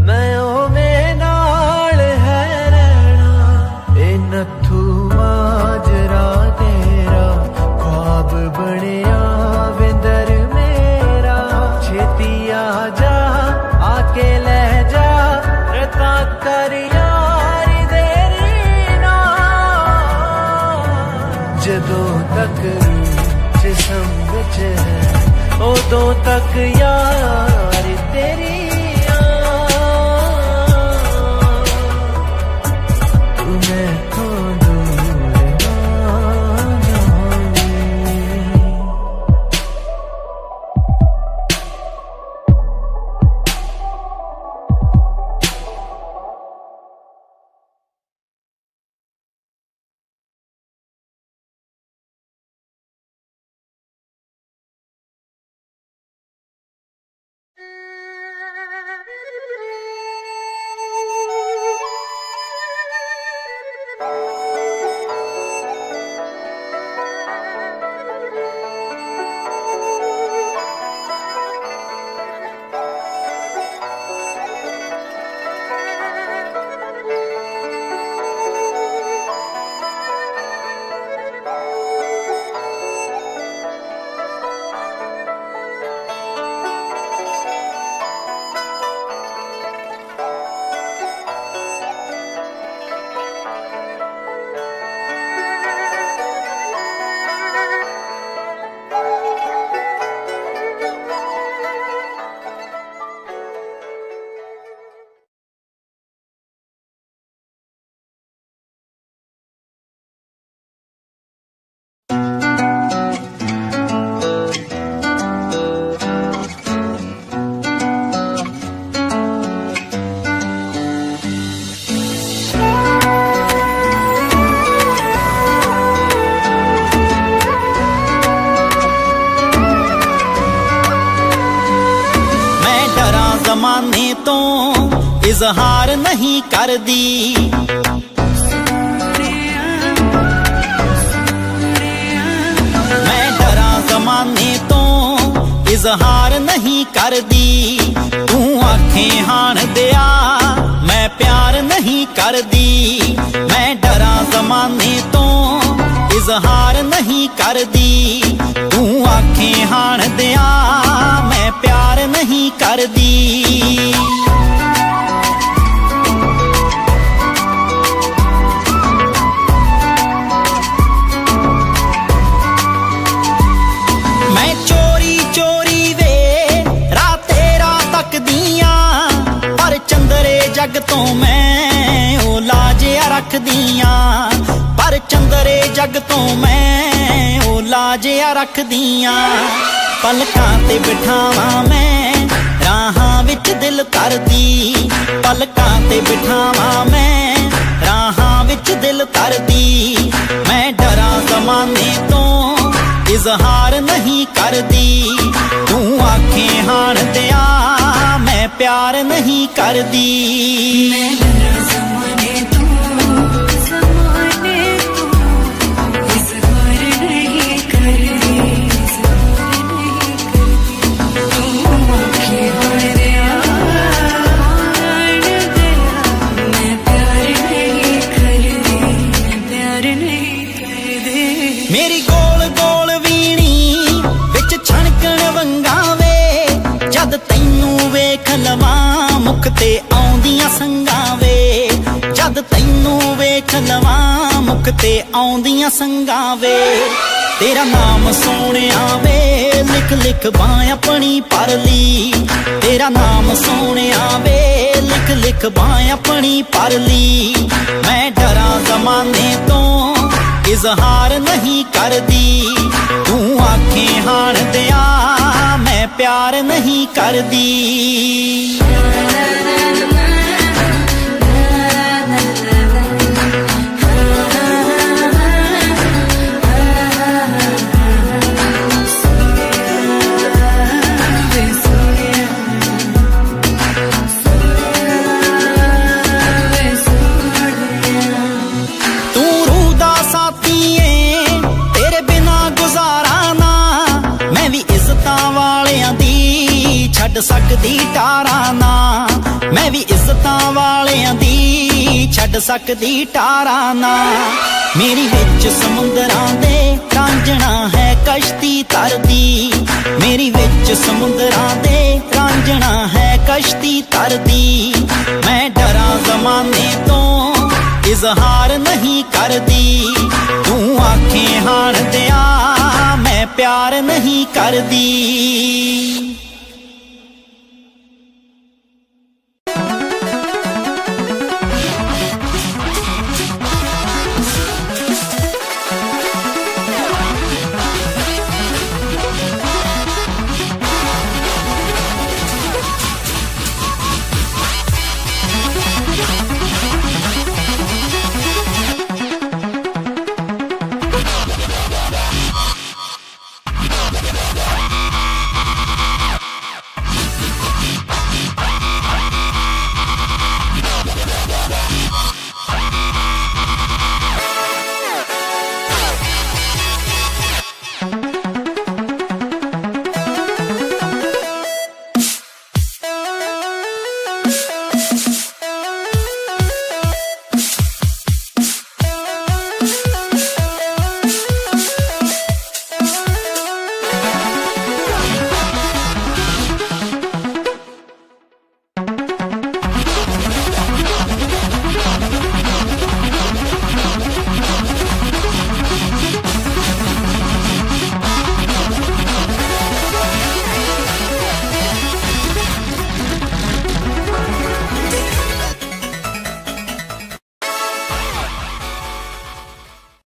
मैं ओवें नाल है रहना। ए नथू माजरा तेरा ख्वाब बनिया विंदर मेरा, छेती आ जा आके ले जा रता कर यार देरी ना। जदों तक जिस्म विच है उदों तक यार तेरी तू मैथों दूर ना जावे। जमाने तो इजहार नहीं कर दी, मैं डरा जमाने तो इजहार नहीं कर दी। तू आंखें हाण दिया मैं प्यार नहीं कर दी, मैं डरा जमाने तो इजहार नहीं कर दी। तू आंखें हाण दिया मैं प्यार नहीं कर दी। मैं चोरी चोरी वे राते रात तक दिया, पर चंदरे जग तो मैं ओ लाजिया रख दिया, पर चंदरे जग तो मैं ओ लाजिया रख दिया। पलकां ते बिठावा मैं राहां विच दिल तरदी, पलकां ते बिठावा मैं राहां विच दिल तरदी। मैं डरा जमाने तो इजहार नहीं करदी। तू आखे हाण दिया मैं प्यार नहीं करदी। मेरी गोल गोल वीणी विच छणकण वंगावे, जद तैनू वेख लवां मुख ते आउंदियां संगावे। जद तैनू वेख लवां मुख ते आउंदियां संगावे। तेरा नाम सोहणिया वे लिख लिख बां अपनी परली। तेरा नाम सोहणिया वे लिख लिख बां अपनी परली। मैं डरां ज़माने तो इजहार नहीं करदी। तू आखे हाण दिया मैं प्यार नहीं करदी। छड्ड सकदी टारा ना मैं भी इज्जतां वालियां दी छड्ड सकदी टारा ना। मेरी विच समुंदरां दे रांझणा है कश्ती तरदी। मेरी विच समुंदरां दे रांझणा है कश्ती तरदी। मैं डरां ज़माने तो इजहार नहीं करदी। तू आखे हाण दिया मैं प्यार नहीं करदी।